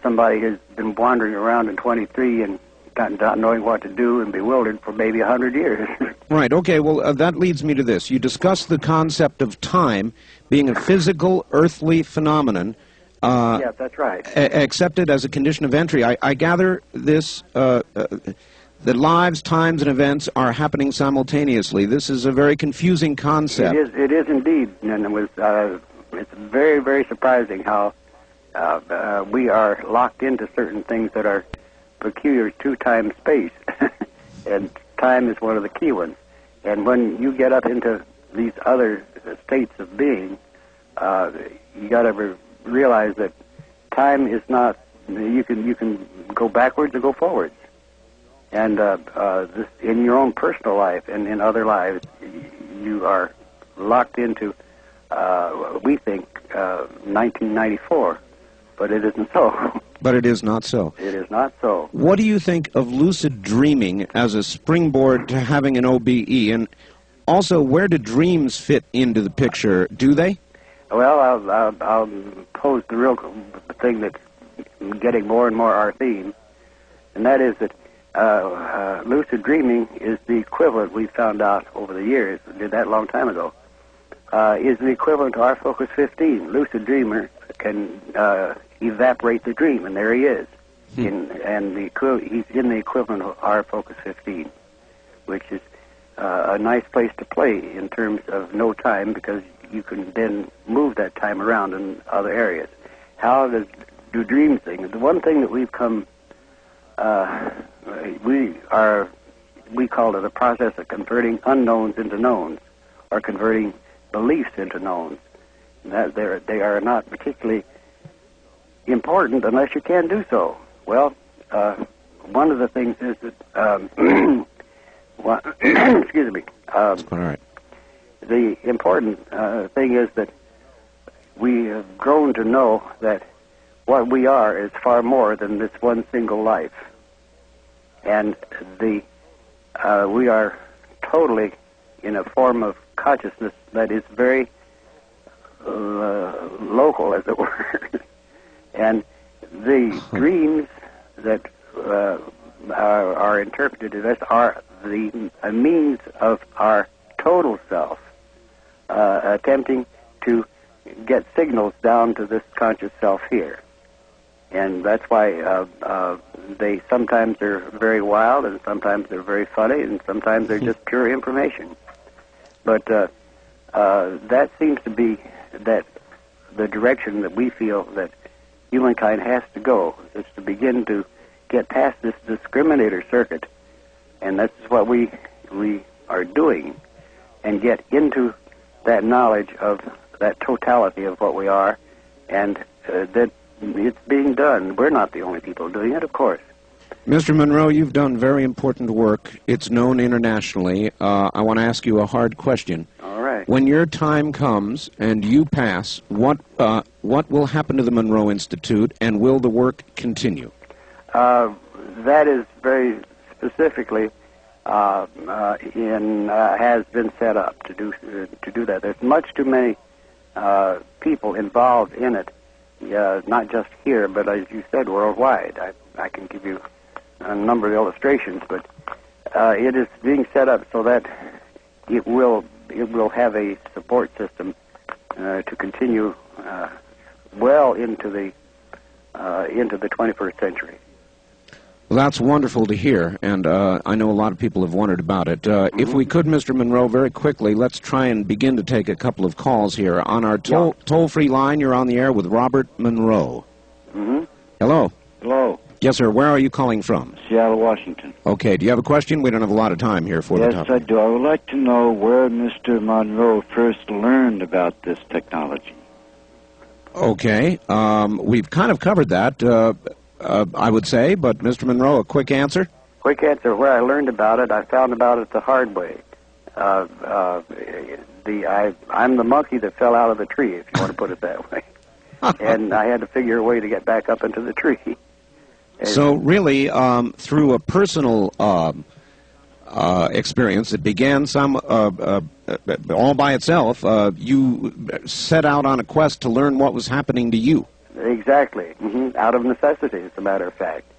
somebody has been wandering around in 23 and not knowing what to do and bewildered for maybe 100 years. Right, okay, well, that leads me to this. You discussed the concept of time being a physical, earthly phenomenon. Yes, that's right. Accepted as a condition of entry. I gather this, that lives, times, and events are happening simultaneously. This is a very confusing concept. It is indeed, and it's very, very surprising how we are locked into certain things that are peculiar to time-space, and time is one of the key ones. And when you get up into these other states of being, you got to realize that time is not. You can go backwards or go forwards, and this, in your own personal life and in other lives, you are locked into. We think 1994, but it isn't so. But it is not so. It is not so. What do you think of lucid dreaming as a springboard to having an OBE? And also, where do dreams fit into the picture? Do they? Well, I'll pose the real thing that's getting more and more our theme, and that is that lucid dreaming is the equivalent, we found out over the years, we did that a long time ago, is the equivalent to our Focus 15. Lucid dreamer can evaporate the dream, and there he is. He's in the equivalent of our Focus 15, which is a nice place to play in terms of no time, because you can then move that time around in other areas. How do dreams things? The one thing that we've come, we call it a process of converting unknowns into knowns, or converting beliefs into knowns. That they are not particularly important unless you can do so. Well, one of the things is that, excuse me. All right. The important thing is that we have grown to know that what we are is far more than this one single life, and we are totally in a form of consciousness that is very local, as it were. And the dreams that are interpreted as are a means of our total self attempting to get signals down to this conscious self here. And that's why they sometimes are very wild, and sometimes they're very funny, and sometimes they're just pure information. But that seems to be the direction that we feel that humankind has to go, is to begin to get past this discriminator circuit, and that's what we are doing, and get into that knowledge of that totality of what we are, and that it's being done. We're not the only people doing it, of course. Mr. Monroe, you've done very important work. It's known internationally. I want to ask you a hard question. All right. When your time comes and you pass, what will happen to the Monroe Institute, and will the work continue? That is very specifically has been set up to do that. There's much too many people involved in it, not just here, but as you said, worldwide. I can give you a number of illustrations, but it is being set up so that it will have a support system to continue well into the 21st century. Well, that's wonderful to hear, and I know a lot of people have wondered about it. If we could, Mr. Monroe, very quickly, let's try and begin to take a couple of calls here. On our toll-free line, you're on the air with Robert Monroe. Hello. Hello. Yes, sir. Where are you calling from? Seattle, Washington. Okay. Do you have a question? We don't have a lot of time here for the topic. Yes, I do. I would like to know where Mr. Monroe first learned about this technology. Okay. We've kind of covered that, I would say, but Mr. Monroe, a quick answer? Quick answer. Where I learned about it, I found about it the hard way. I'm the monkey that fell out of the tree, if you want to put it that way. And I had to figure a way to get back up into the tree. So really, through a personal experience that began all by itself, you set out on a quest to learn what was happening to you. Exactly. Out of necessity, as a matter of fact.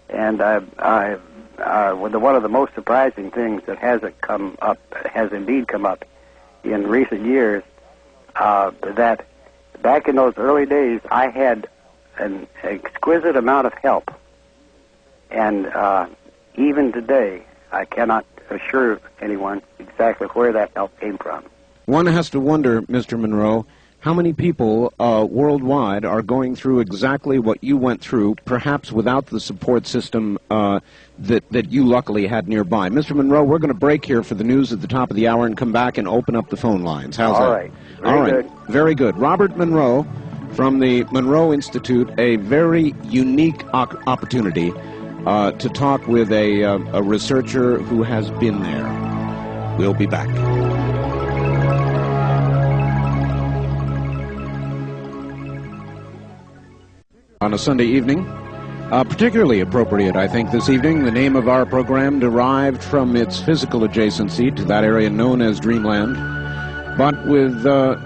And one of the most surprising things that has indeed come up in recent years, that back in those early days, I had an exquisite amount of help. And even today, I cannot assure anyone exactly where that help came from. One has to wonder, Mr. Monroe, how many people worldwide are going through exactly what you went through, perhaps without the support system that you luckily had nearby. Mr. Monroe, we're going to break here for the news at the top of the hour and come back and open up the phone lines. How's that? All right. Very good. Very good. Robert Monroe from the Monroe Institute, a very unique opportunity to talk with a researcher who has been there. We'll be back. On a Sunday evening, particularly appropriate, I think, this evening. The name of our program derived from its physical adjacency to that area known as Dreamland, but with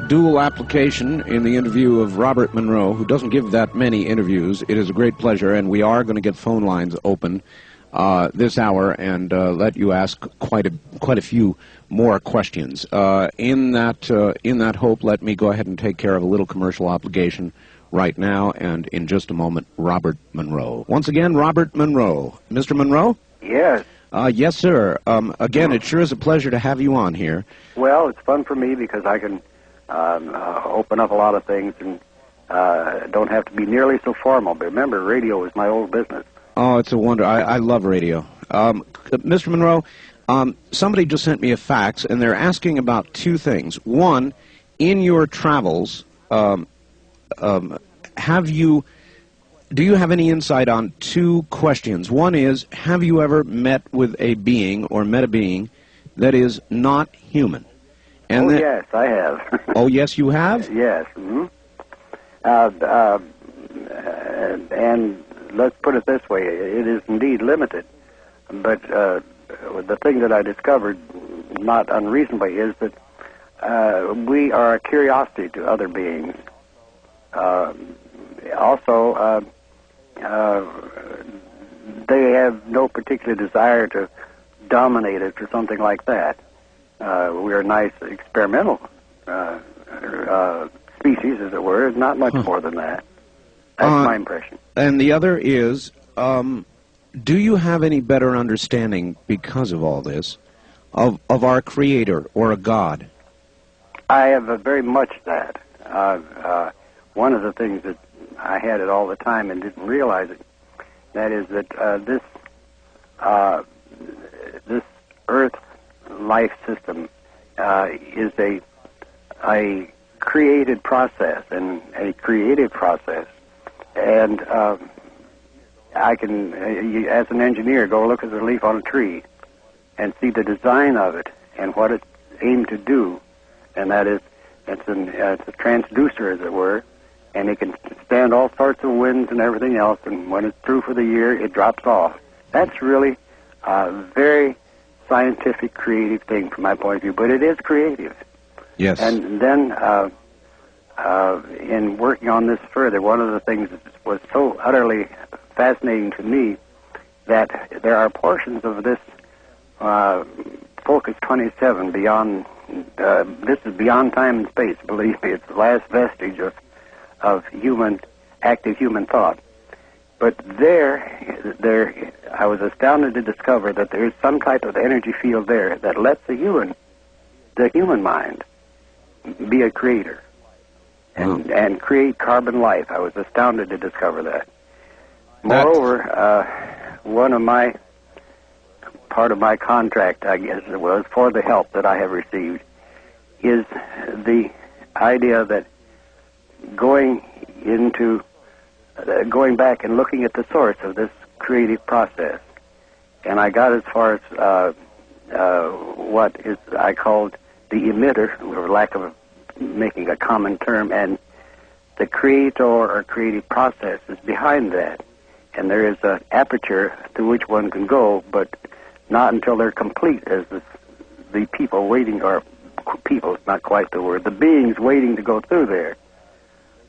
dual application in the interview of Robert Monroe, who doesn't give that many interviews. It is a great pleasure, and we are going to get phone lines open this hour and let you ask quite a few more questions. In that hope, let me go ahead and take care of a little commercial obligation right now, and in just a moment, Robert Monroe. Once again, Robert Monroe. Mr. Monroe? Yes. Yes, sir. Again, it sure is a pleasure to have you on here. Well, it's fun for me because I can open up a lot of things and don't have to be nearly so formal. But remember, radio is my old business. Oh, it's a wonder. I love radio. Mr. Monroe, somebody just sent me a fax, and they're asking about two things. One, in your travels, do you have any insight on two questions? One is, have you ever met with a being or met a being that is not human? And yes, I have. Oh, yes, you have? Yes. And let's put it this way, it is indeed limited. But the thing that I discovered, not unreasonably, is that we are a curiosity to other beings. Also, they have no particular desire to dominate us or something like that. We're a nice experimental species, as it were. Not much more than that. That's my impression. And the other is, do you have any better understanding, because of all this, of our Creator or a God? I have very much that. One of the things that I had it all the time and didn't realize it, that is that this Earth life system is a created process and a creative process. And I can, as an engineer, go look at the leaf on a tree and see the design of it and what it's aimed to do, and that is it's a transducer, as it were, and it can stand all sorts of winds and everything else, and when it's through for the year, it drops off. That's really a very scientific, creative thing from my point of view, but it is creative. Yes. And then in working on this further, one of the things that was so utterly fascinating to me, that there are portions of this Focus 27 beyond, this is beyond time and space, believe me. It's the last vestige of active human thought. But there, I was astounded to discover that there is some type of energy field there that lets the human mind be a creator and create carbon life. I was astounded to discover that. Moreover, part of my contract, I guess it was, for the help that I have received, is the idea that going back and looking at the source of this creative process. And I got as far as what is I called the emitter, for lack of making a common term, and the creator or creative process is behind that. And there is an aperture through which one can go, but not until they're complete, as the people waiting, or people, it's not quite the word, the beings waiting to go through there.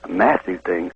Massive things.